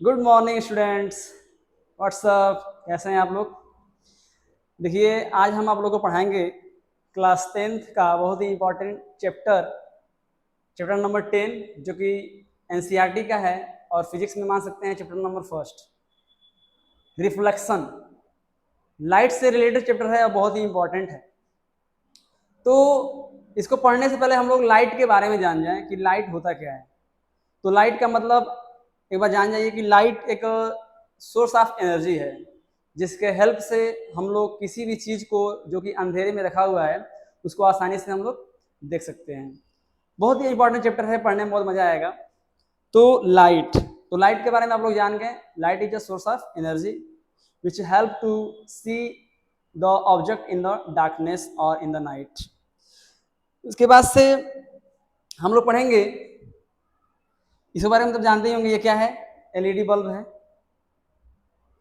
Good morning students. WhatsApp, कैसे हैं आप लोग? देखिए, आज हम आप लोग को पढ़ाएंगे क्लास 10th का बहुत ही इंपॉर्टेंट चैप्टर नंबर 10, जो कि एनसीईआरटी का है और फिजिक्स में मान सकते हैं chapter number first, reflection. Light से रिलेटेड चैप्टर है और बहुत ही इंपॉर्टेंट है। तो इसको पढ़ने से पहले हम लोग लाइट के बारे में जान जाएं कि लाइट होता क्या है। तो लाइट का मतलब एक बार जान जाइए कि लाइट एक सोर्स ऑफ एनर्जी है, जिसके हेल्प से हम लोग किसी भी चीज को जो कि अंधेरे में रखा हुआ है उसको आसानी से हम लोग देख सकते हैं। बहुत ही इंपॉर्टेंट चैप्टर है, पढ़ने में बहुत मजा आएगा। तो लाइट के बारे में आप लोग जान गए। Light is a source of energy which help to see the object in the darkness और इन द नाइट। उसके बाद से हम लोग पढ़ेंगे, इसके बारे में तो जानते ही होंगे, ये क्या है? एलईडी बल्ब है।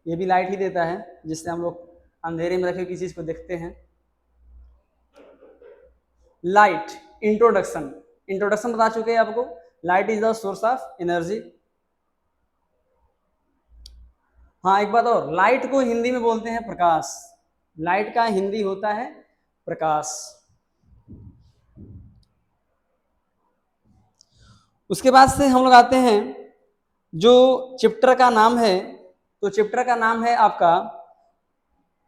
ये भी लाइट ही देता है, जिससे हम लोग अंधेरे में रखे किसी चीज को देखते हैं। लाइट इंट्रोडक्शन इंट्रोडक्शन बता चुके हैं आपको। Light is the source of energy. हाँ, एक बात और, लाइट को हिंदी में बोलते हैं प्रकाश। लाइट का हिंदी होता है प्रकाश। उसके बाद से हम लोग आते हैं जो चैप्टर का नाम है। तो चैप्टर का नाम है आपका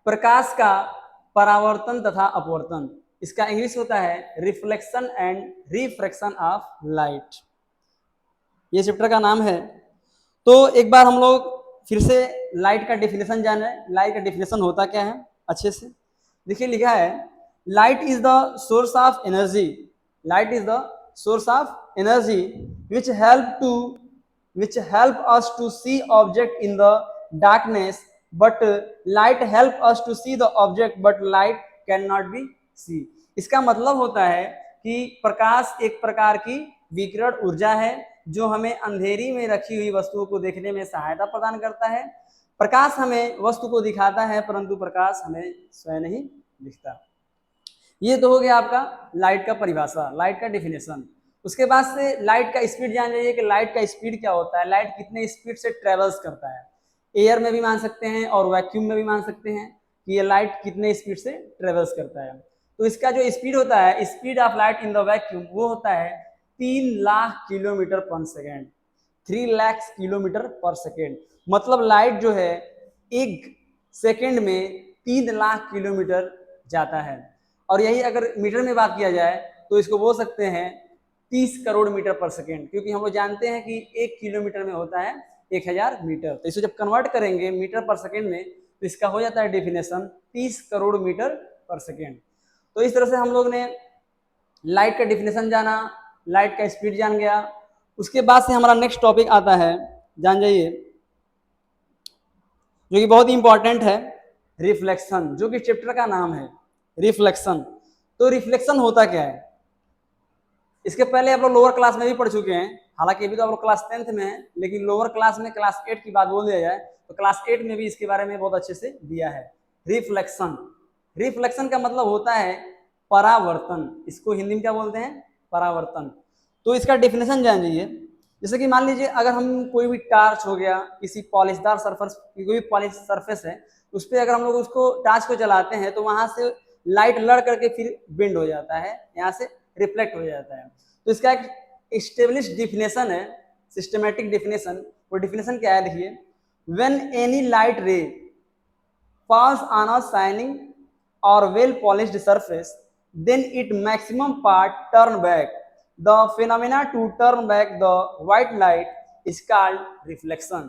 प्रकाश का परावर्तन तथा अपवर्तन। इसका इंग्लिश होता है reflection and refraction of light. ये चैप्टर का नाम है। तो एक बार हम लोग फिर से लाइट का डेफिनेशन जान रहे हैं। लाइट का डेफिनेशन होता क्या है अच्छे से देखिए, लिखा है light is the source of energy. Light is the source of energy which help us to see object in the darkness, but light help us to see the object but light cannot be see। इसका मतलब होता है कि प्रकाश एक प्रकार की विकिरण ऊर्जा है जो हमें अंधेरी में रखी हुई वस्तुओं को देखने में सहायता प्रदान करता है। प्रकाश हमें वस्तु को दिखाता है, परंतु प्रकाश हमें स्वयं नहीं दिखता। ये तो हो गया आपका लाइट का परिभाषा, लाइट का डेफिनेशन। उसके बाद से लाइट का स्पीड जान जाइए कि लाइट का स्पीड क्या होता है। लाइट कितने स्पीड से ट्रेवल्स करता है। एयर में भी मान सकते हैं और वैक्यूम में भी मान सकते हैं कि ये लाइट कितने स्पीड से ट्रेवल्स करता है। तो इसका जो स्पीड होता है, speed of light in the vacuum, वो होता है 3 लाख किलोमीटर पर सेकेंड। 3 लाख किलोमीटर पर सेकेंड। मतलब लाइट जो है एक सेकेंड में 3 लाख किलोमीटर जाता है। और यही अगर मीटर में बात किया जाए तो इसको बोल सकते हैं 30 करोड़ मीटर पर सेकेंड, क्योंकि हम लोग जानते हैं कि 1 किलोमीटर में होता है 1000 मीटर। तो इसे जब कन्वर्ट करेंगे मीटर पर सेकेंड में तो इसका हो जाता है डेफिनेशन 30 करोड़ मीटर पर सेकेंड। तो इस तरह से हम लोग ने लाइट का डेफिनेशन जाना, लाइट का स्पीड जान गया। उसके बाद से हमारा नेक्स्ट टॉपिक आता है, जान जाइए, जो कि बहुत ही इंपॉर्टेंट है, रिफ्लेक्शन, जो कि चैप्टर का नाम है रिफ्लेक्शन। तो रिफ्लेक्शन होता क्या है? इसके पहले आप लोग लोअर क्लास में भी पढ़ चुके हैं। हालांकि अभी तो आप लोग क्लास 10th में है, लेकिन लोअर क्लास में क्लास 8 की बात बोल दिया जाए तो क्लास 8 में भी इसके बारे में बहुत अच्छे से दिया है। रिफ्लेक्शन, रिफ्लेक्शन का मतलब होता है परावर्तन। इसको हिंदी में क्या बोलते हैं? परावर्तन। तो इसका डेफिनेशन जान लीजिए। जैसे कि मान लीजिए अगर हम कोई भी टार्च हो गया, किसी पॉलिशदार सरफेस, कोई भी पॉलिश सरफेस है, उस पर अगर हम लोग उसको टार्च को जलाते हैं तो वहां से लाइट लड़ करके फिर बेंड हो जाता है, यहाँ से रिफ्लेक्ट हो जाता है। तो इसका एक एस्टेब्लिश डिफिनेशन है, सिस्टमेटिक डिफिनेशन। वो डिफिनेशन क्या है देखिए, व्हेन एनी लाइट रे falls on a shining or well polished surface, then it maximum part turn back. The phenomena to turn back the white light is called reflection।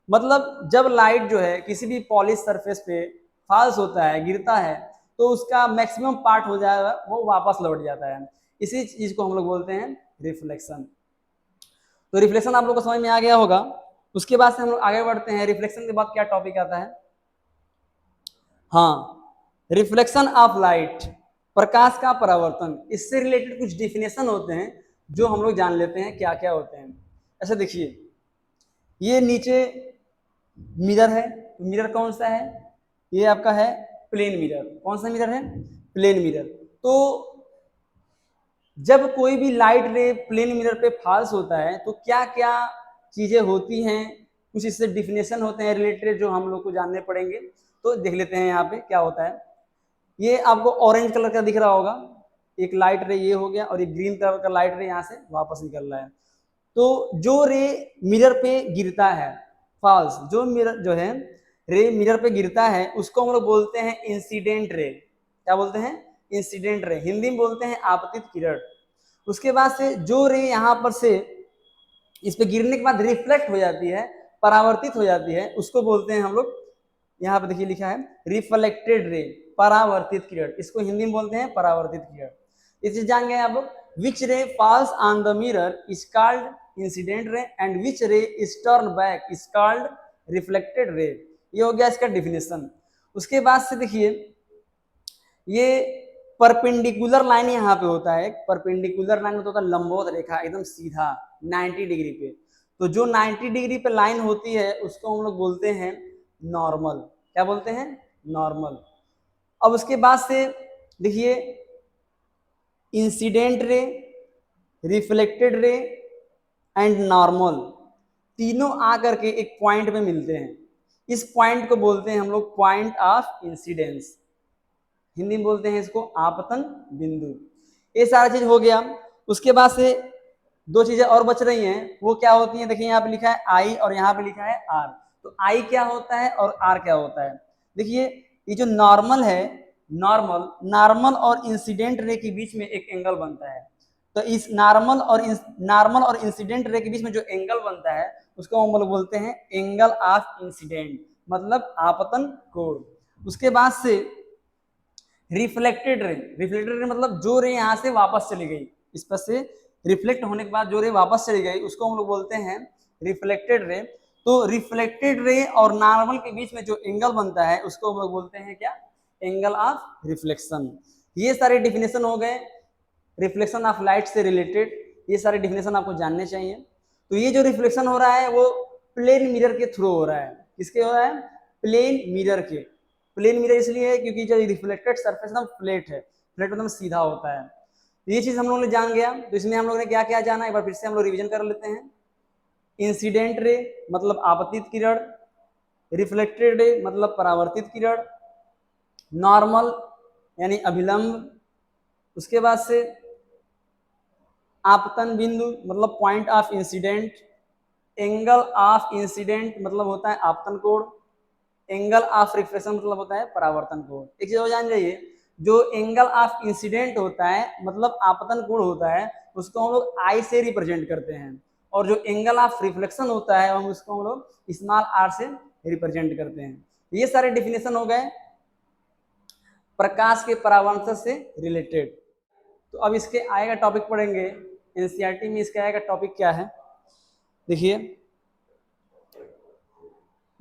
मतलब जब light जो है किसी भी पॉलिश सरफेस पे false होता है, गिरता है, तो उसका मैक्सिमम पार्ट हो जाएगा, वो वापस लौट जाता है। इसी चीज को हम लोग बोलते हैं रिफ्लेक्शन। तो रिफ्लेक्शन आप लोग को समझ में आ गया होगा। उसके बाद से हम लोग आगे बढ़ते हैं। रिफ्लेक्शन के बाद क्या टॉपिक आता है? हाँ, रिफ्लेक्शन ऑफ लाइट, प्रकाश का परावर्तन। इससे रिलेटेड कुछ डिफिनेशन होते हैं जो हम लोग जान लेते हैं क्या क्या होते हैं। ऐसा देखिए, ये नीचे मिरर है। मिरर कौन सा है? ये आपका है प्लेन मिरर। कौन सा मिरर है? Plane mirror. तो जब कोई भी लाइट रे प्लेन मिरर पे फॉल्स होता है तो क्या क्या चीजें होती हैं कुछ इससे डिफिनेशन होते हैं रिलेटेड जो हम लोग को जानने पड़ेंगे। तो देख लेते हैं यहाँ पे क्या होता है। ये आपको ऑरेंज कलर का दिख रहा होगा, एक लाइट रे ये हो गया, और एक ग्रीन कलर का लाइट रे यहाँ से वापस निकल रहा है। तो जो रे मिरर पे गिरता है, फॉल्स, जो मिरर जो है रे मिरर पे गिरता है उसको हम लोग बोलते हैं इंसिडेंट रे। क्या बोलते हैं? Incident ray. हिंदी में बोलते हैं आपतित किरण। उसके बाद से जो रे यहाँ पर से इस पे गिरने के बाद रिफ्लेक्ट हो जाती है, परावर्तित हो जाती है, उसको बोलते हैं हम लोग, यहाँ पे देखिए लिखा है रिफ्लेक्टेड रे, परावर्तित किरण। इसको हिंदी में बोलते हैं परावर्तित किरण। इसे जान गए आप लोग। Which ray falls on the mirror is called incident ray and which ray is turn back is called reflected ray. ये हो गया इसका डिफिनेशन। उसके बाद से देखिए ये परपेंडिकुलर लाइन यहाँ पे होता है। परपेंडिकुलर लाइन में तो होता है लंबवत रेखा एकदम सीधा 90 डिग्री पे। तो जो 90 डिग्री पे लाइन होती है उसको हम लोग बोलते हैं नॉर्मल। क्या बोलते हैं? नॉर्मल। अब उसके बाद से देखिए incident ray, reflected ray and normal तीनों आकर के एक पॉइंट में मिलते हैं। इस पॉइंट को बोलते हैं हम लोग पॉइंट ऑफ इंसिडेंस। हिंदी में बोलते हैं इसको आपतन बिंदु। ये सारा चीज हो गया। उसके बाद से दो चीजें और बच रही हैं, वो क्या होती हैं? देखिए यहाँ पे लिखा है आई और यहाँ पे लिखा है आर। तो आई क्या होता है और आर क्या होता है? देखिए ये जो नॉर्मल है, नॉर्मल और इंसिडेंट रे के बीच में एक एंगल बनता है। तो इस नॉर्मल और इंसिडेंट रे के बीच में जो एंगल बनता है उसको हम लोग बोलते हैं एंगल ऑफ इंसिडेंट, मतलब आपतन कोण। उसके बाद से रिफ्लेक्टेड रे मतलब जो रे यहाँ से वापस चली गई, इस पर से रिफ्लेक्ट होने के बाद जो रे वापस चली गई उसको हम लोग बोलते हैं रिफ्लेक्टेड रे। तो रिफ्लेक्टेड रे और नॉर्मल के बीच में जो एंगल बनता है उसको हम लोग बोलते हैं क्या? Angle of reflection. ये सारे डिफिनेशन हो गए रिफ्लेक्शन ऑफ लाइट से रिलेटेड। ये सारे डिफिनेशन आपको जानने चाहिए। तो ये जो रिफ्लेक्शन हो रहा है वो प्लेन मिरर के थ्रू हो रहा है। किसके हो रहा है? प्लेन मिरर के। प्लेन मिरर इसलिए है क्योंकि जो रिफ्लेक्टेड सरफेस ना फ्लैट है, फ्लैट मतलब सीधा होता है। ये चीज हम लोगों ने जान गया। तो इसमें हम लोगों ने क्या क्या जाना, एक बार फिर से हम लोग रिवीजन कर लेते हैं। इंसिडेंट रे मतलब आपतित किरण, रिफ्लेक्टेड रे मतलब परावर्तित किरण, नॉर्मल यानी अभिलंब, उसके बाद से आपतन बिंदु मतलब point of incident, angle of incident मतलब होता है आपतन कोण, एंगल ऑफ रिफ्लेक्शन मतलब होता है परावर्तन कोण। एक चीज और जान जाइए, जो एंगल ऑफ इंसिडेंट होता है मतलब आपतन कोण होता है उसको हम लोग आई से रिप्रेजेंट करते हैं, और जो एंगल ऑफ रिफ्लेक्शन होता है हम उसको हम लोग स्मॉल आर से रिप्रेजेंट करते हैं। ये सारे डिफिनेशन हो गए प्रकाश के परावर्तन से रिलेटेड। तो अब इसके आएगा टॉपिक पढ़ेंगे एनसीईआरटी में। इसका आएगा टॉपिक क्या है? देखिए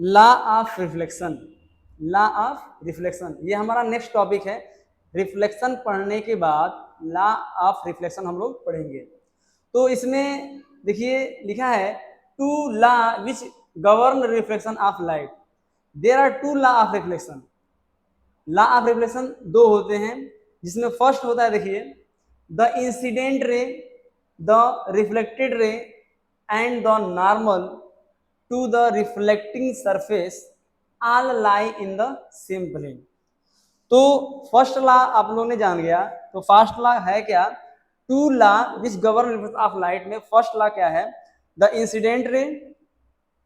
law of reflection. Law of reflection ये हमारा नेक्स्ट टॉपिक है। रिफ्लेक्शन पढ़ने के बाद लॉ ऑफ रिफ्लेक्शन हम लोग पढ़ेंगे। तो इसमें देखिए लिखा है two law which govern reflection of light. There are two law of reflection. Law of reflection दो होते हैं, जिसमें फर्स्ट होता है देखिए the incident ray, the reflected ray and the normal to the reflecting surface all lie in the same plane. तो first law आप लोगों ने जान गया। तो फर्स्ट लॉ है क्या? Two law which govern of light में फर्स्ट लॉ क्या है? The incident ray,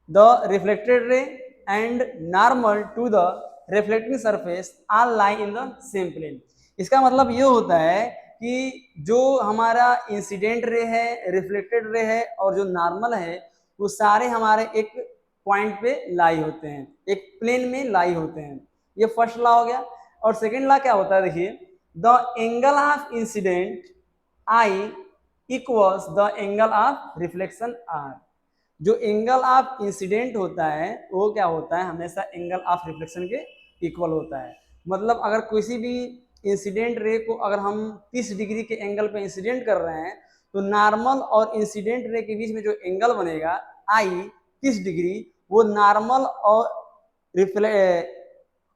the reflected ray and normal to the reflecting surface all lie in the same plane. इसका मतलब ये होता है कि जो हमारा इंसिडेंट रे है, रिफ्लेक्टेड रे है और जो नॉर्मल है वो सारे हमारे एक पॉइंट पे लाई होते हैं, एक प्लेन में लाई होते हैं। ये फर्स्ट लॉ हो गया। और सेकेंड लॉ क्या होता है? देखिए the angle of incidence I equals the angle of reflection R. जो एंगल ऑफ इंसिडेंट होता है वो क्या होता है? हमेशा एंगल ऑफ रिफ्लेक्शन के इक्वल होता है। मतलब अगर किसी भी इंसिडेंट रे को अगर हम 30 डिग्री के एंगल पे इंसिडेंट कर रहे हैं तो नॉर्मल और इंसिडेंट रे के बीच में जो एंगल बनेगा आई 30 डिग्री, वो नॉर्मल और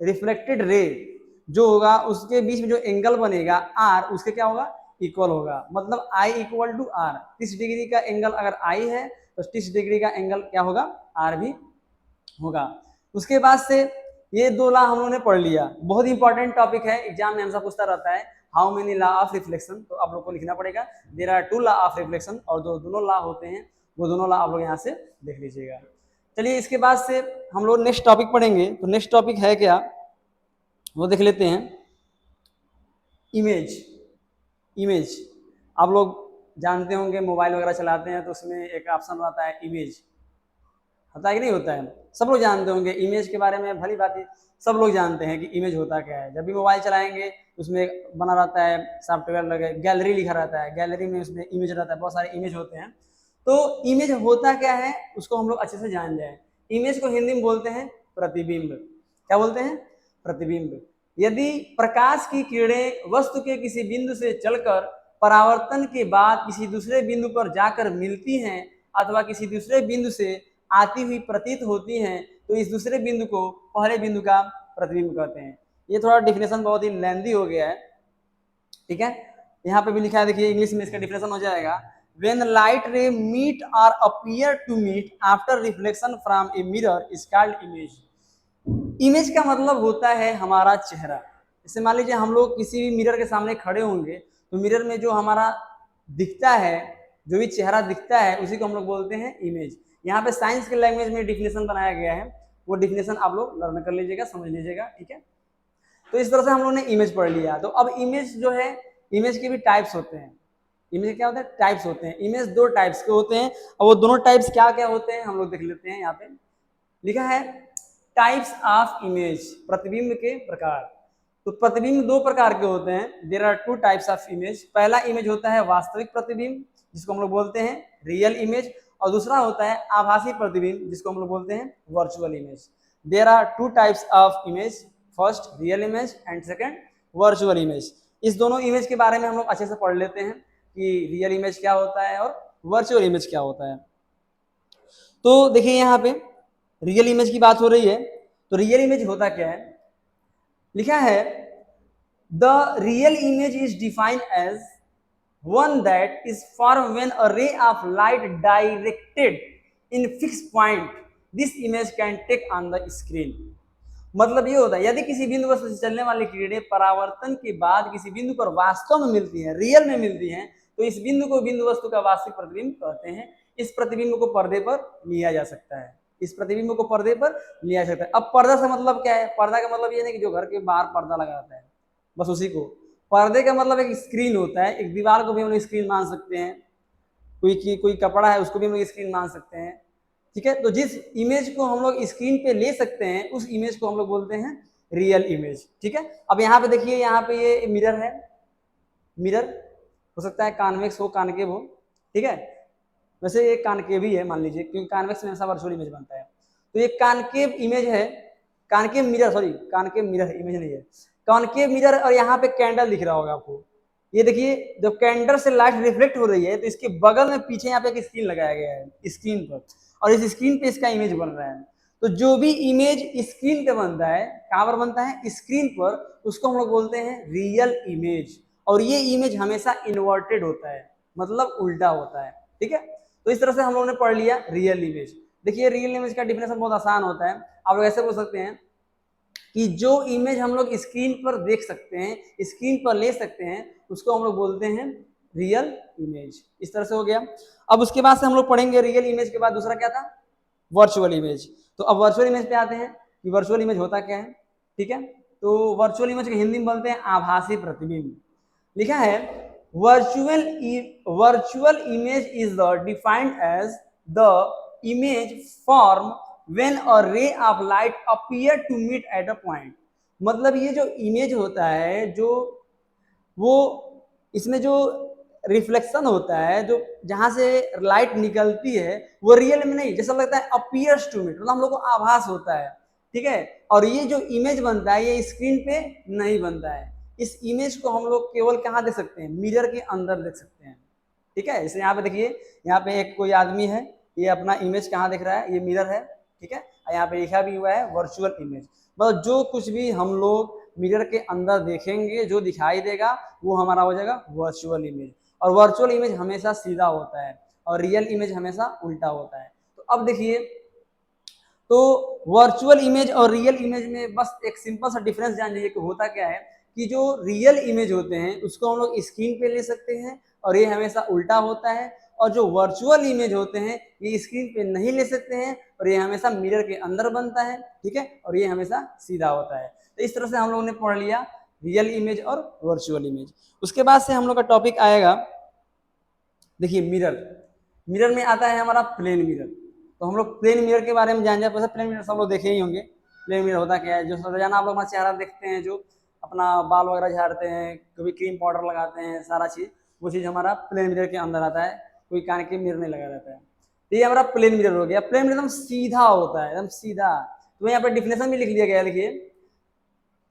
रिफ्लेक्टेड रे जो होगा उसके बीच में जो एंगल बनेगा आर, उसके क्या होगा? इक्वल होगा। मतलब I equal to are. 30 degree का एंगल अगर आई है तो 30 डिग्री का एंगल क्या होगा? आर भी होगा। उसके बाद से ये 2 लॉ हम लोगों ने पढ़ लिया, बहुत इंपॉर्टेंट टॉपिक है, एग्जाम में आंसर पूछता रहता है how many law of reflection, तो आप लोग को लिखना पड़ेगा there are 2 law of reflection, और जो दोनों लॉ होते हैं वो दोनों लॉ आप लोग यहाँ से देख लीजिएगा। चलिए इसके बाद से हम लोग नेक्स्ट टॉपिक पढ़ेंगे, तो नेक्स्ट टॉपिक है क्या वो देख लेते हैं। इमेज। इमेज आप लोग जानते होंगे, मोबाइल वगैरह चलाते हैं तो उसमें एक ऑप्शन रहता है इमेज, होता है कि नहीं होता है, सब लोग जानते होंगे इमेज के बारे में, भली बात सब लोग जानते हैं कि इमेज होता क्या है। जब भी मोबाइल चलाएंगे उसमें बना रहता है सॉफ्टवेयर लगे, गैलरी लिखा रहता है, गैलरी में उसमें इमेज रहता है, बहुत सारे इमेज होते हैं। तो इमेज होता क्या है उसको हम लोग अच्छे से जान जाए। इमेज को हिंदी में बोलते हैं प्रतिबिंब। क्या बोलते हैं? प्रतिबिंब। यदि प्रकाश की किरणें वस्तु के किसी बिंदु से चलकर परावर्तन के बाद किसी दूसरे बिंदु पर जाकर मिलती हैं अथवा किसी दूसरे बिंदु से आती हुई प्रतीत होती हैं, तो इस दूसरे बिंदु को पहले बिंदु का प्रतिबिंब कहते हैं। ये थोड़ा डिफिनेशन बहुत ही लेंदी हो गया है, ठीक है। यहाँ पे भी लिखा है, देखिए इंग्लिश में इसका डिफिनेशन हो जाएगा, when light ray meet or appear to meet after reflection from a mirror is called image। Image का मतलब होता है हमारा चेहरा। जैसे मान लीजिए हम लोग किसी भी मिरर के सामने खड़े होंगे तो मिरर में जो हमारा दिखता है, जो भी चेहरा दिखता है उसी को हम लोग बोलते हैं इमेज। यहाँ पे साइंस के लैंग्वेज में डिफिनेशन बनाया गया है, वो डिफिनेशन आप लोग लर्न कर लीजिएगा, समझ लीजिएगा, ठीक है। तो इस तरह से हम लोगों ने इमेज पढ़ लिया। तो अब इमेज जो है, इमेज के भी टाइप्स होते हैं। इमेज क्या होता है? टाइप्स होते हैं। इमेज 2 टाइप्स के होते हैं, और वो दोनों टाइप्स क्या क्या होते हैं हम लोग देख लेते हैं। यहाँ पे लिखा है टाइप्स ऑफ इमेज, प्रतिबिंब के प्रकार। तो प्रतिबिंब 2 प्रकार के होते हैं, there are 2 types of image. पहला इमेज होता है वास्तविक प्रतिबिंब जिसको हम लोग बोलते हैं रियल इमेज, और दूसरा होता है आभासी प्रतिबिंब जिसको हम लोग बोलते हैं virtual image. There are 2 types of image, first real image and second virtual image. इस दोनों इमेज के बारे में हम लोग अच्छे से पढ़ लेते हैं कि रियल इमेज क्या होता है और वर्चुअल इमेज क्या होता है। तो देखिए यहाँ पे रियल इमेज की बात हो रही है, तो रियल इमेज होता क्या है? लिखा है the real image is defined as one that is form when a ray of light directed in fix point this image can take on the screen. मतलब ये होता है यदि किसी बिंदु वस्तु से चलने वाली किरणें परावर्तन के बाद किसी बिंदु पर वास्तव में मिलती हैं, रियल में मिलती हैं, तो इस बिंदु को बिंदु वस्तु का वास्तविक प्रतिबिंब कहते हैं। इस प्रतिबिंब को पर्दे पर लिया जा सकता है, इस प्रतिबिंब को पर्दे पर लिया जा सकता है। अब पर्दा से मतलब क्या है? पर्दा का मतलब ये नहीं कि जो घर के बाहर पर्दा लगा रहता है बस उसी को। पर्दे का मतलब एक स्क्रीन होता है, एक दीवार को भी हम लोग स्क्रीन मान सकते हैं, कोई कपड़ा है उसको भी हम लोग स्क्रीन मान सकते हैं, ठीक है। तो जिस इमेज को हम लोग स्क्रीन पे ले सकते हैं उस इमेज को हम लोग बोलते हैं रियल इमेज, ठीक है। अब यहाँ पे देखिए, यहाँ पे ये मिरर है, मिरर हो सकता है कॉन्वेक्स हो, कॉनकेव हो, ठीक है। वैसे ये कॉनकेव ही है मान लीजिए, क्योंकि कॉन्वेक्स में ऐसा वर्चुअल इमेज बनता है। तो ये कॉनकेव इमेज है, concave mirror, sorry concave mirror image नहीं है, कॉनकेव मिरर। और यहाँ पे कैंडल दिख रहा होगा आपको, ये देखिए जब कैंडल से लाइट रिफ्लेक्ट हो रही है तो इसके बगल में पीछे यहाँ पे एक स्क्रीन लगाया गया है, स्क्रीन पर, और इस स्क्रीन पे इसका इमेज बन रहा है। तो जो भी इमेज स्क्रीन पे बनता है, कहाँ पर बनता है? स्क्रीन पर, उसको हम लोग बोलते हैं रियल इमेज। और ये इमेज हमेशा इन्वर्टेड होता है, मतलब उल्टा होता है, ठीक है। तो इस तरह से हम लोगों ने पढ़ लिया रियल इमेज। देखिए रियल इमेज का डिफिनेशन बहुत आसान होता है, आप लोग ऐसे बोल सकते हैं कि जो इमेज हम लोग स्क्रीन पर देख सकते हैं, स्क्रीन पर ले सकते हैं, उसको हम लोग बोलते हैं रियल इमेज। इस तरह से हो गया। अब उसके बाद से हम लोग पढ़ेंगे रियल इमेज के बाद दूसरा क्या था? Virtual image. तो अब वर्चुअल इमेज पे आते हैं कि वर्चुअल इमेज होता क्या है, ठीक है। तो वर्चुअल इमेज को हिंदी में बोलते हैं आभासी प्रतिबिंब। लिखा है virtual image is the defined as the image form when a ray of light appear to meet at a point। मतलब ये जो इमेज होता है, जो वो इसमें जो रिफ्लेक्शन होता है, जो जहां से लाइट निकलती है, वो रियल में नहीं, जैसा लगता है अपीयर्स टू मीट, मतलब हम लोग को आभास होता है, ठीक है। और ये जो इमेज बनता है ये स्क्रीन पे नहीं बनता है। इस इमेज को हम लोग केवल कहाँ देख सकते हैं? मिरर के अंदर देख सकते हैं, ठीक है। जैसे यहाँ पे देखिए, यहाँ पे एक कोई आदमी है, ये अपना इमेज कहाँ देख रहा है? ये मिरर है, ठीक है। यहाँ पे लिखा भी हुआ है वर्चुअल इमेज। मतलब जो कुछ भी हम लोग मिरर के अंदर देखेंगे, जो दिखाई देगा वो हमारा हो जाएगा वर्चुअल इमेज। और वर्चुअल इमेज हमेशा सीधा होता है और रियल इमेज हमेशा उल्टा होता है। तो अब देखिए तो वर्चुअल इमेज और रियल इमेज में बस एक सिंपल सा डिफरेंस जान लीजिए कि होता क्या है कि जो रियल इमेज होते हैं उसको हम लोग स्क्रीन पे ले सकते हैं और ये हमेशा उल्टा होता है, और जो वर्चुअल इमेज होते हैं ये स्क्रीन पे नहीं ले सकते हैं और ये हमेशा मिरर के अंदर बनता है, ठीक है, और ये हमेशा सीधा होता है। तो इस तरह से हम लोगों ने पढ़ लिया रियल इमेज और वर्चुअल इमेज। उसके बाद से हम लोग का टॉपिक आएगा, देखिए मिरर। मिरर में आता है हमारा प्लेन मिरर। तो हम लोग प्लेन मिरर के बारे में जान जाए, प्लेन मिरर सब लोग देखे ही होंगे। प्लेन मिरर होता क्या है, जो रोजाना आप लोग अपना चेहरा देखते हैं, जो अपना बाल वगैरह झाड़ते हैं, कभी क्रीम पाउडर लगाते हैं, सारा चीज वो चीज हमारा प्लेन मिरर के अंदर आता है, कोई कान के मिरर नहीं लगा रहता है। तो ये हमारा प्लेन मिरर हो गया। प्लेन मिरर एकदम सीधा होता है, एकदम सीधा। तो यहाँ पे डिफिनेशन भी लिख लिया गया, लिखिए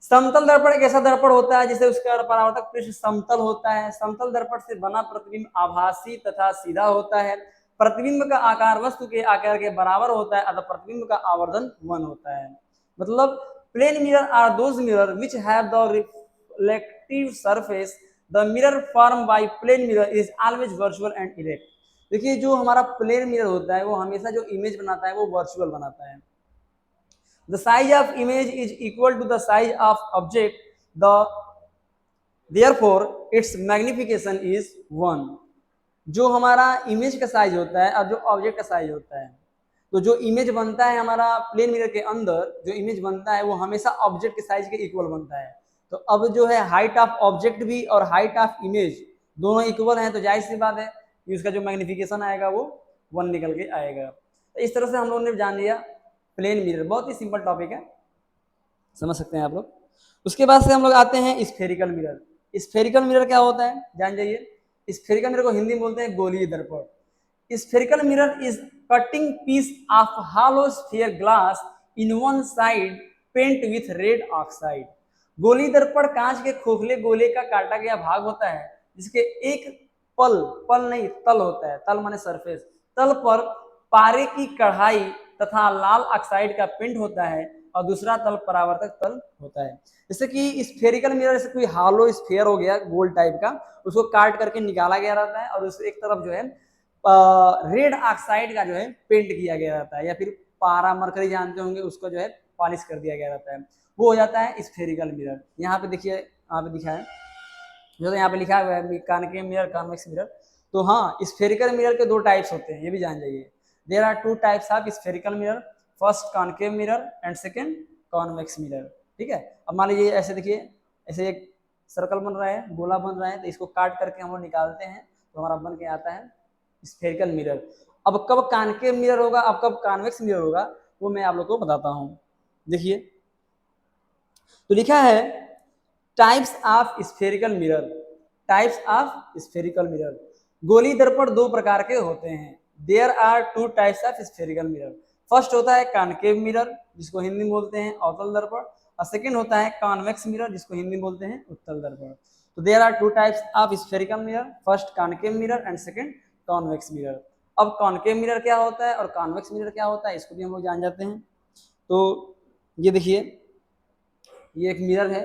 समतल दर्पण एक ऐसा दर्पण होता है जिसे उसका परावर्तक पृष्ठ समतल होता है। समतल दर्पण से बना प्रतिबिंब आभासी तथा सीधा होता है। प्रतिबिंब का आकार वस्तु के आकार के बराबर होता है, अतः प्रतिबिंब का आवर्धन 1 होता है। मतलब plane mirror are those mirror which have the reflective surface. The mirror form by plane mirror is always virtual and erect. देखिए जो हमारा प्लेन मिरर होता है वो हमेशा जो इमेज बनाता है वो वर्चुअल बनाता है। The size of image is equal to the size of object. Therefore its magnification is 1। जो हमारा इमेज का साइज होता है और जो ऑब्जेक्ट का साइज होता है, तो जो इमेज बनता है हमारा प्लेन मिरर के अंदर, जो इमेज बनता है वो हमेशा ऑब्जेक्ट के साइज के इक्वल बनता है। तो अब जो है हाइट ऑफ ऑब्जेक्ट भी और हाइट ऑफ इमेज दोनों इक्वल हैं, तो जाहिर सी बात है कि उसका जो मैग्निफिकेशन आएगा वो 1 निकल के आएगा। तो इस तरह से हम लोगों ने जान लिया प्लेन मिरर। बहुत ही सिंपल टॉपिक है, समझ सकते हैं आप लोग। उसके बाद से हम लोग आते हैं स्फेरिकल मिरर। स्फेरिकल मिरर क्या होता है जान जाइए। स्फेरिकल मिरर को हिंदी में बोलते हैं गोलीय दर्पण। Spherical mirror is cutting piece of hollow sphere glass in one side paint with red oxide. गोलीय दर्पण कांच के खोखले गोले का काटा गया भाग होता है जिसके एक पल नहीं तल होता है, तल माने सरफेस, तल पर पारे की कढ़ाई तथा लाल ऑक्साइड का पेंट होता है और दूसरा तल परावर्तक तल होता है। जैसे कि स्फेरिकल मिरर, जैसे कोई हालो स्फेयर हो गया गोल टाइप का, उसको काट करके निकाला गया रहता है और उस एक तरफ जो है रेड ऑक्साइड का जो है पेंट किया गया रहता है, या फिर पारा मरकरी जानते होंगे उसको जो है पॉलिश कर दिया गया रहता है, वो हो जाता है स्फेरिकल मिरर। यहाँ पे देखिए, यहाँ पे दिखा है जो, तो यहाँ पे लिखा हुआ है कॉनकेव मिरर, कॉन्वेक्स मिरर। तो हाँ, स्फेरिकल मिरर के 2 टाइप्स होते हैं, ये भी जान जाइए। There are 2 types of spherical mirror, first concave mirror and second convex mirror, ठीक है। अब मान लीजिए ऐसे देखिए, ऐसे एक सर्कल बन रहा है, गोला बन रहा है, तो इसको काट करके हम लोग निकालते हैं तो हमारा बन के आता है स्फेरिकल मिरर। अब कब कॉनकेव मिरर होगा, अब कब कॉन्वेक्स मिरर होगा, वो मैं आप लोग को बताता हूँ। देखिए तो लिखा है types of spherical mirror. Types of spherical mirror, गोली दर्पण 2 प्रकार के होते हैं। There are 2 types of spherical mirror. First होता है कॉनकेव मिरर जिसको हिंदी में बोलते हैं अवतल दर्पण, और सेकंड होता है कॉन्वेक्स मिरर जिसको हिंदी में बोलते हैं उत्तल दर्पण। तो there are 2 types of spherical mirror, first concave mirror and second convex mirror. अब कॉनकेव मिरर क्या होता है और कॉन्वेक्स मिरर क्या होता है इसको भी हम लोग जान जाते हैं। तो ये देखिए, ये एक मिरर है,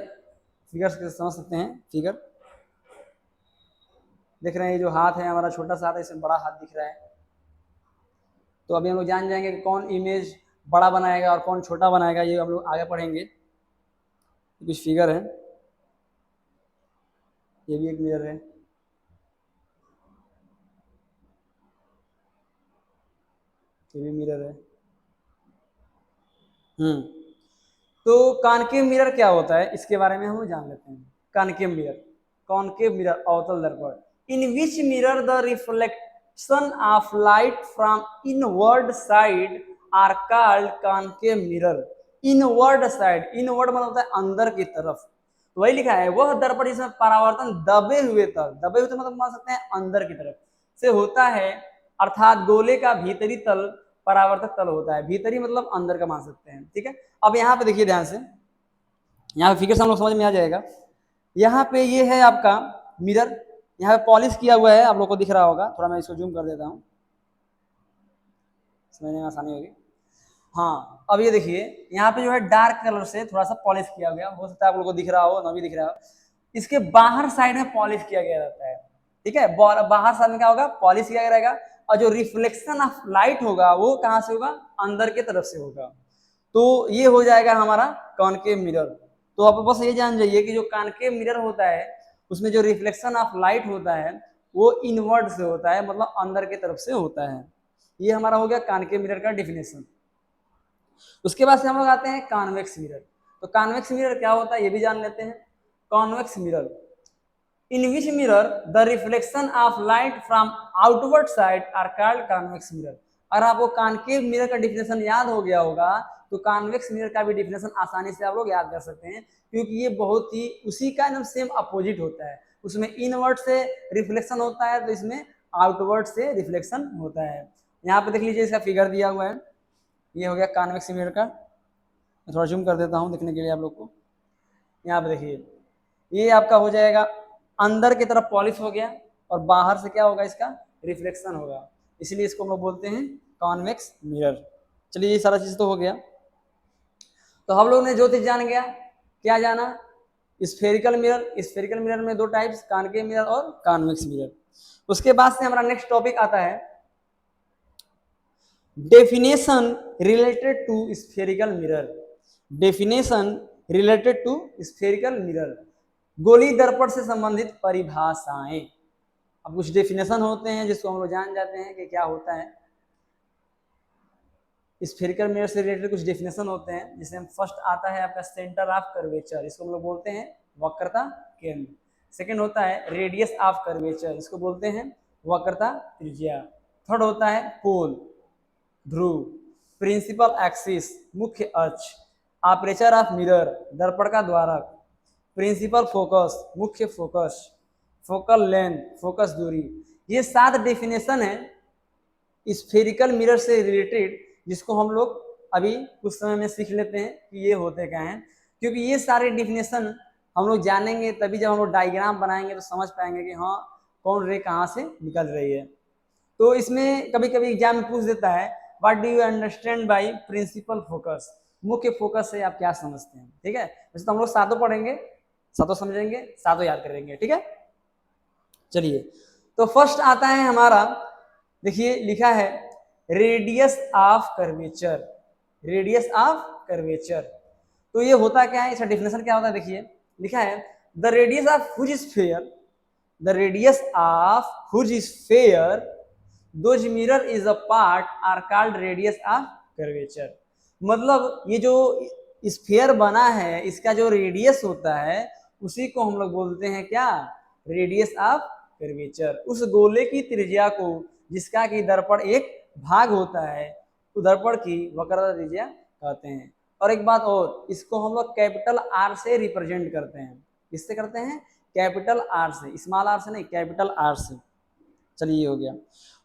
फिगर से समझ सकते हैं। फिगर देख रहे हैं, ये जो हाथ है हमारा छोटा सा हाथ है, इसमें बड़ा हाथ दिख रहा है। तो अभी हम लोग जान जाएंगे कि कौन इमेज बड़ा बनाएगा और कौन छोटा बनाएगा, ये हम लोग आगे पढ़ेंगे। कुछ फिगर है, ये भी एक मिरर है, ये भी मिरर है। तो कॉनकेव मिरर क्या होता है इसके बारे में हम लोग जान लेते हैं। कॉनकेव मिरर, कॉनकेव मिरर अवतल दर्पण, in which mirror the reflection of light from inward side are called concave mirror. Inward side, inward मतलब होता है अंदर की तरफ, तो वही लिखा है वह दर्पण जिसमें परावर्तन दबे हुए तल, दबे हुए तल मतलब मान सकते हैं अंदर की तरफ से होता है, अर्थात गोले का भीतरी तल परावर्तक तल होता है। भीतरी मतलब अंदर का मान सकते हैं, ठीक है। अब यहाँ पे देखिए ध्यान से, यहाँ पे फिगर से हम लोग समझ में आ जाएगा। यहाँ पे ये है आपका मिरर, यहाँ पे पॉलिश किया हुआ है, आप लोग को दिख रहा होगा, थोड़ा मैं इसको जूम कर देता हूँ, समझने में आसानी होगी। हाँ, अब ये देखिए यहाँ पे जो है डार्क कलर से थोड़ा सा पॉलिश किया गया, हो सकता है आप लोग को दिख रहा हो, ना भी दिख रहा हो। इसके बाहर साइड में पॉलिश किया गया रहता है, ठीक है। बाहर साइड में क्या होगा, पॉलिश किया रहेगा, और जो रिफ्लेक्शन ऑफ लाइट होगा वो कहाँ से होगा, अंदर के तरफ से होगा। तो ये हो जाएगा हमारा कॉनकेव मिरर। तो आप बस ये जान जाइए कि जो कॉनकेव मिरर होता है उसमें जो रिफ्लेक्शन ऑफ लाइट होता है वो इनवर्ड से होता है, मतलब अंदर के तरफ से होता है। ये हमारा हो गया कॉनकेव मिरर का डिफिनेशन। उसके बाद से हम लोग आते हैं कॉन्वेक्स मिरर। तो कॉन्वेक्स मिरर क्या होता है ये भी जान लेते हैं। Convex mirror, in which mirror the reflection of light from outward side are called convex mirror। अगर आपको कॉनकेव मिरर का डिफिनेशन याद हो गया होगा तो कॉन्वेक्स मिरर का भी डिफिनेशन आसानी से आप लोग याद कर सकते हैं, क्योंकि ये बहुत ही उसी का एकदम सेम अपोजिट होता है। उसमें इनवर्ड से रिफ्लेक्शन होता है तो इसमें आउटवर्ड से रिफ्लेक्शन होता है। यहाँ पे देख लीजिए इसका फिगर दिया हुआ है, ये हो गया कॉन्वेक्स मिरर का। मैं थोड़ा जूम कर देता हूँ दिखने के लिए आप लोग को। यहाँ पे देखिए ये आपका हो जाएगा अंदर की तरफ पॉलिश हो गया और बाहर से क्या होगा, इसका रिफ्लेक्शन होगा, इसलिए इसको हम लोग बोलते हैं कॉन्वेक्स मिरर। चलिए ये सारा चीज तो हो गया। तो हम लोग ने जो चीज जान गया, क्या जाना, स्फेरिकल मिरर। स्फेरिकल मिरर में दो टाइप्स, कॉनकेव मिरर और कॉन्वेक्स मिरर। उसके बाद से हमारा नेक्स्ट टॉपिक आता है definition related to spherical mirror. Definition related to spherical mirror, गोली दर्पण से संबंधित परिभाषाएं। अब कुछ डेफिनेशन होते हैं जिसको हम लोग जान जाते हैं कि क्या होता है। स्फेरिकल मिरर से रिलेटेड कुछ डेफिनेशन होते हैं, जिसमें फर्स्ट आता है आपका सेंटर ऑफ कर्वेचर, इसको हम लोग बोलते हैं वक्रता केंद्र। सेकंड होता है रेडियस ऑफ कर्वेचर, इसको बोलते हैं वक्रता त्रिज्या। थर्ड होता है पोल ध्रुव, प्रिंसिपल एक्सिस मुख्य अक्ष, अपर्चर ऑफ मिरर दर्पण का द्वारक, प्रिंसिपल फोकस मुख्य फोकस, फोकल लेंथ फोकस दूरी। ये 7 डेफिनेशन है स्फेरिकल मिरर से रिलेटेड, जिसको हम लोग अभी कुछ समय में सीख लेते हैं कि ये होते क्या हैं, क्योंकि ये सारे डेफिनेशन हम लोग जानेंगे तभी जब हम लोग डायग्राम बनाएंगे तो समझ पाएंगे कि हाँ कौन रे कहाँ से निकल रही है। तो इसमें कभी कभी एग्जाम में पूछ देता है what do you understand by principal focus, मुख्य फोकस से आप क्या समझते हैं। ठीक है, वैसे तो हम लोग सातों पढ़ेंगे, सातों समझेंगे, सातों याद करेंगे। ठीक है, चलिए तो फर्स्ट आता है हमारा, देखिए लिखा है radius of curvature. Radius of curvature, तो ये होता क्या है, इसका डेफिनेशन क्या होता है, देखिए लिखा है the radius of which sphere, the radius of which sphere those mirror is a part are called radius of curvature. मतलब ये जो स्फीयर बना है इसका जो रेडियस होता है उसी को हम लोग बोलते हैं क्या, रेडियस ऑफ कर्वेचर। उस गोले की त्रिज्या को जिसका कि दर्पण एक भाग होता है तो दर्पण की वक्रता त्रिज्या कहते हैं। और एक बात और, इसको हम लोग कैपिटल आर से रिप्रेजेंट करते हैं। किससे करते हैं, कैपिटल आर से, स्मॉल आर से नहीं, कैपिटल आर से। चलिए ये हो गया।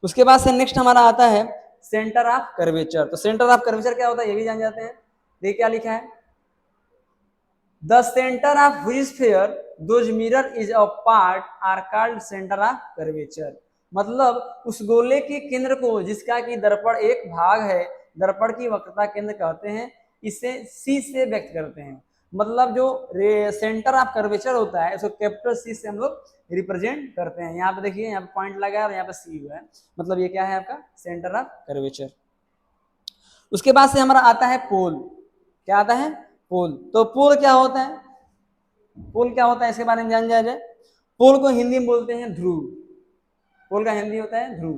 उसके बाद से नेक्स्ट हमारा आता है सेंटर ऑफ कर्वेचर। तो सेंटर ऑफ कर्वेचर क्या होता है ये भी जान जाते हैं। देखिए क्या लिखा है, the centre of which sphere those mirror is a part are called centre of curvature. मतलब उस गोले के केंद्र को जिसका कि दर्पण एक भाग है, दर्पण की वक्रता केंद्र कहते हैं, इसे सी से व्यक्त करते हैं। मतलब जो सेंटर ऑफ कर्वेचर होता है उसको कैपिटल सी से हम लोग रिप्रेजेंट करते हैं। यहाँ पे देखिए, यहाँ पे पॉइंट लगा है और यहाँ पे सी हुआ है, मतलब ये क्या है आपका सेंटर ऑफ कर्वेचर। उसके बाद से हमारा आता है पोल। क्या आता है, पोल। तो पोल क्या होता है, पोल क्या होता है इसके बारे में जान जाए। पोल को हिंदी में बोलते हैं ध्रुव। पोल का हिंदी होता है ध्रुव।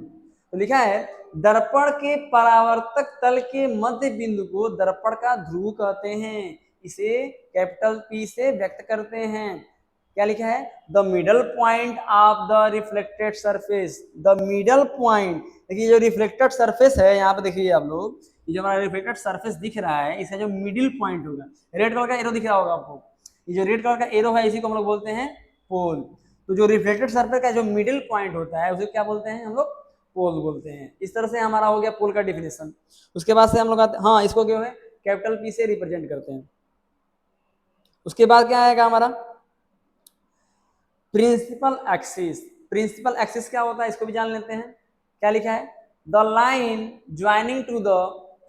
तो लिखा है दर्पण के परावर्तक तल के मध्य बिंदु को दर्पण का ध्रुव कहते हैं, इसे कैपिटल पी से व्यक्त करते हैं। क्या लिखा है, the middle point of the reflected surface. The middle point, देखिए जो रिफ्लेक्टेड सरफेस है यहाँ पे देखिए आप लोग, ये जो हमारा रिफ्लेक्टेड सरफेस दिख रहा है इसका जो मिडिल पॉइंट होगा, रेड कलर का एरो दिख रहा होगा आपको, ये जो रेड कलर का एरो है इसी को हम लोग बोलते हैं पोल। तो जो रिफ्लेक्टेड सरफेस का जो मिडिल पॉइंट होता है उसे क्या बोलते हैं हम लोग, पोल बोलते हैं। इस तरह से हमारा हो गया पोल का डिफिनेशन। उसके बाद से हम लोग आते, हाँ इसको क्यों है कैपिटल पी से रिप्रेजेंट करते हैं। उसके बाद क्या आएगा हमारा प्रिंसिपल एक्सिस। प्रिंसिपल एक्सिस क्या होता है इसको भी जान लेते हैं। क्या लिखा है, the line joining to the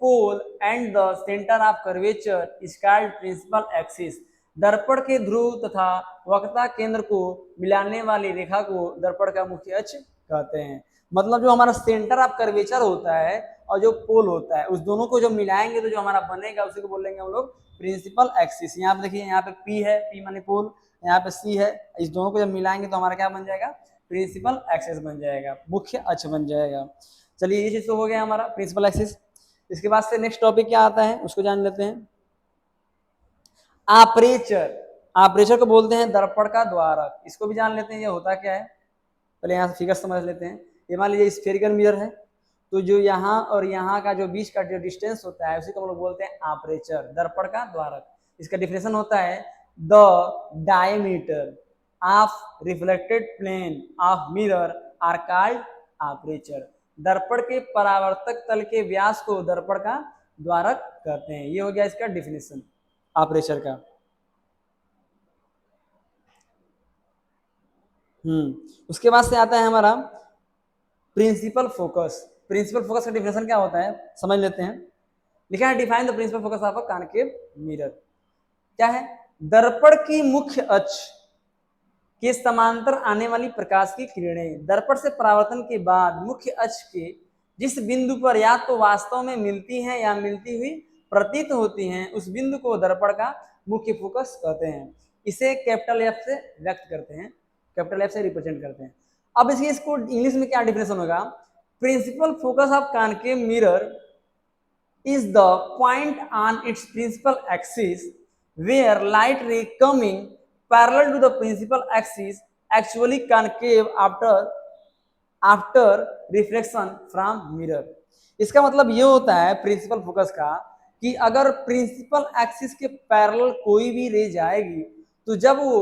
pole and the centre of curvature is called principal axis. दर्पण के ध्रुव तथा वक्रता केंद्र को मिलाने वाली रेखा को दर्पण का मुख्य अक्ष कहते हैं। मतलब जो हमारा सेंटर ऑफ कर्वेचर होता है और जो पोल होता है, उस दोनों को जब मिलाएंगे तो जो हमारा बनेगा उसी को बोलेंगे हम लोग प्रिंसिपल एक्सिस। यहाँ पे देखिए, यहाँ पे P है, P माने पोल, यहाँ पे C है, इस दोनों को जब मिलाएंगे तो हमारा क्या बन जाएगा, प्रिंसिपल एक्सिस बन जाएगा, मुख्य अक्ष बन जाएगा। चलिए ये चीज तो हो गया हमारा प्रिंसिपल एक्सिस। इसके बाद से नेक्स्ट टॉपिक क्या आता है उसको जान लेते हैं। आपर्चर, आपर्चर को बोलते हैं दर्पण का द्वारक। इसको भी जान लेते हैं ये होता क्या है। पहले यहाँ से फिगर समझ लेते हैं। ये मान लीजिए स्फेरिकल मिरर है, तो जो यहाँ और यहाँ का जो बीच का जो डिस्टेंस होता है उसी को हम लोग बोलते हैं आपर्चर, दर्पण का द्वारक। इसका डिफिनेशन होता है the diameter of reflected plane of mirror are called aperture. दर्पण के परावर्तक तल के व्यास को दर्पण का द्वारक कहते हैं। ये हो गया इसका डिफिनेशन आपर्चर का। उसके बाद से आता है हमारा प्रिंसिपल फोकस। प्रिंसिपल फोकस का डिफिनेशन क्या होता है समझ लेते हैं। लिखा है define the principal focus of a concave mirror. क्या है, दर्पण की मुख्य अक्ष के समांतर आने वाली प्रकाश की किरणें दर्पण से परावर्तन के बाद मुख्य अक्ष के जिस बिंदु पर या तो वास्तव में मिलती हैं या मिलती हुई प्रतीत होती हैं, उस बिंदु को दर्पण का मुख्य फोकस कहते हैं। इसे कैपिटल एफ से व्यक्त करते हैं, कैपिटल एफ से रिप्रेजेंट करते हैं। अब इसको इंग्लिश में क्या डिफिनेशन होगा, principal focus of concave mirror is the point on its principal axis where light ray coming parallel to the principal axis actually concave after reflection from mirror। इसका मतलब ये होता है प्रिंसिपल फोकस का कि अगर प्रिंसिपल एक्सिस के parallel कोई भी रे जाएगी तो जब वो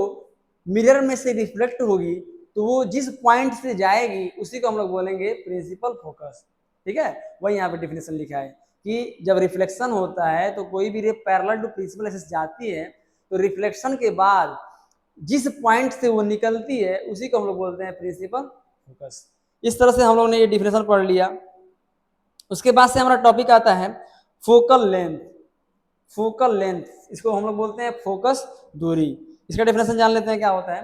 मिरर में से रिफ्लेक्ट होगी तो वो जिस पॉइंट से जाएगी उसी को हम लोग बोलेंगे प्रिंसिपल फोकस। ठीक है, वही यहाँ पे डिफिनेशन लिखा है कि जब रिफ्लेक्शन होता है तो कोई भी ray parallel to principal axis जाती है तो रिफ्लेक्शन के बाद जिस पॉइंट से वो निकलती है उसी को हम लोग बोलते हैं प्रिंसिपल फोकस। इस तरह से हम लोग ने ये डिफिनेशन पढ़ लिया। उसके बाद से हमारा टॉपिक आता है फोकल लेंथ। फोकल लेंथ, इसको हम लोग बोलते हैं फोकस दूरी। इसका डिफिनेशन जान लेते हैं क्या होता है।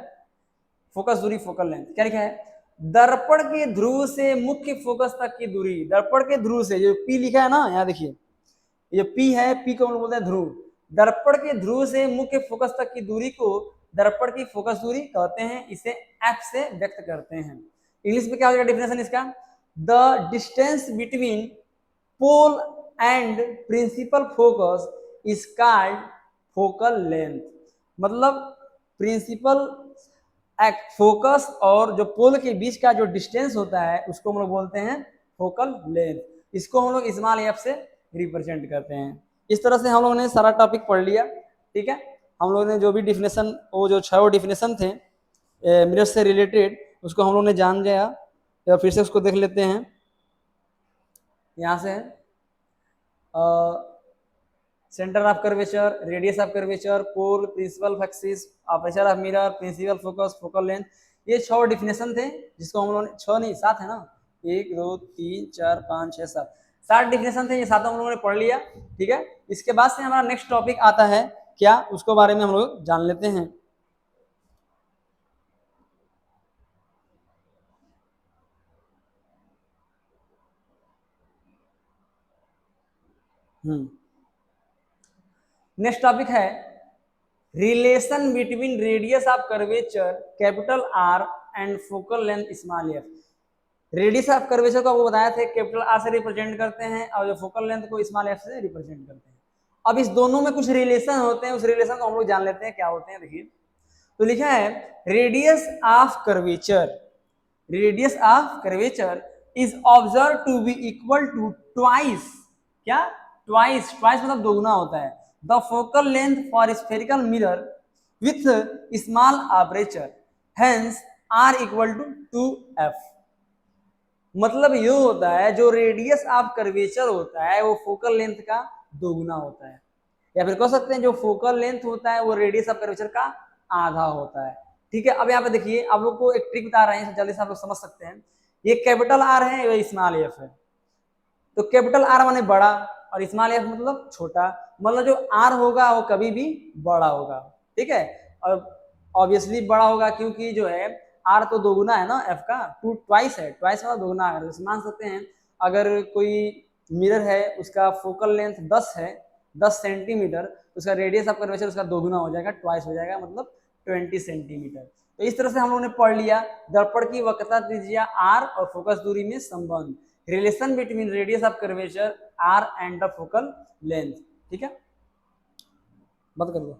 फोकस दूरी, फोकल लेंथ क्या लिखा है, दर्पण के ध्रुव से मुख्य फोकस तक की दूरी। दर्पण के ध्रुव से, जो P लिखा है ना, यहाँ देखिए ये P है, P को हम लोग बोलते हैं ध्रुव। दर्पण के ध्रुव से मुख्य फोकस तक की दूरी को दर्पण की फोकस दूरी कहते हैं। इसे F से व्यक्त करते हैं। इंग्लिश में क्या हो जाएगा डिफिनेशन इसका, the distance between pole and principal focus is called focal length. मतलब प्रिंसिपल फोकस और जो पोल के बीच का जो डिस्टेंस होता है उसको हम लोग बोलते हैं फोकल लेंथ। इसको हम लोग स्मॉल एफ से रिप्रेजेंट करते हैं। इस तरह से हम लोगों ने सारा टॉपिक पढ़ लिया। ठीक है, हम लोगों ने जो भी डिफिनेशन, वो जो 6 डिफिनेशन थे मिरर से रिलेटेड, उसको हम लोग ने जान लिया। तो फिर से उसको देख लेते हैं। यहाँ से centre of curvature, radius of curvature, pole, principal axis, aperture of mirror, principal focus, focal length, ये 6 डिफिनेशन थे जिसको हम लोगों ने 6 नहीं 7 है ना, 1 2 3 4 5 6 7 7 डिफिनेशन थे। ये सातों हम लोगों ने पढ़ लिया। ठीक है, इसके बाद से हमारा नेक्स्ट टॉपिक आता है क्या, उसको बारे में हम लोग जान लेते हैं। नेक्स्ट टॉपिक है relation between radius of curvature capital R and focal length small F. Radius of curvature को आपको बताया था कैपिटल आर से रिप्रेजेंट करते हैं और जो फोकल लेंथ को स्मॉल एफ से रिप्रेजेंट करते हैं। अब इस दोनों में कुछ रिलेशन होते हैं, उस रिलेशन को हम लोग जान लेते हैं क्या होते हैं। देखिए तो लिखा है radius of curvature, radius of curvature is observe to be equal to twice, क्या ट्वाइस, ट्वाइस मतलब दोगुना होता है, the focal length for spherical mirror with small aperture, hence are equal to 2f। मतलब ये होता है जो रेडियस ऑफ कर्वेचर होता है वो फोकल लेंथ का दोगुना होता है, या फिर कह सकते हैं जो फोकल लेंथ होता है वो रेडियस ऑफ कर्वेचर का आधा होता है। ठीक है, अब यहाँ पे देखिए आप लोग को एक ट्रिक बता रहे हैं, जल्दी से आप लोग समझ सकते हैं। ये कैपिटल आर है, ये स्मॉल एफ है। तो कैपिटल आर माने बड़ा और स्मॉल एफ मतलब छोटा, मतलब जो आर होगा वो कभी भी बड़ा होगा। ठीक है, और ऑब्वियसली बड़ा होगा क्योंकि जो है आर तो दोगुना है ना एफ का, टू ट्वाइस है, ट्वाइस का दोगुना है। जैसे मान सकते हैं अगर कोई मिरर है उसका फोकल लेंथ 10 है, 10 सेंटीमीटर, उसका रेडियस ऑफ कर्वेचर उसका दोगुना हो जाएगा, ट्वाइस हो जाएगा, मतलब 20 सेंटीमीटर। तो इस तरह से हम लोगों ने पढ़ लिया दर्पण की वक्रता त्रिज्या आर और फोकस दूरी में संबंध, relation between radius of curvature R and the focal length. ठीक है, बंद कर दो।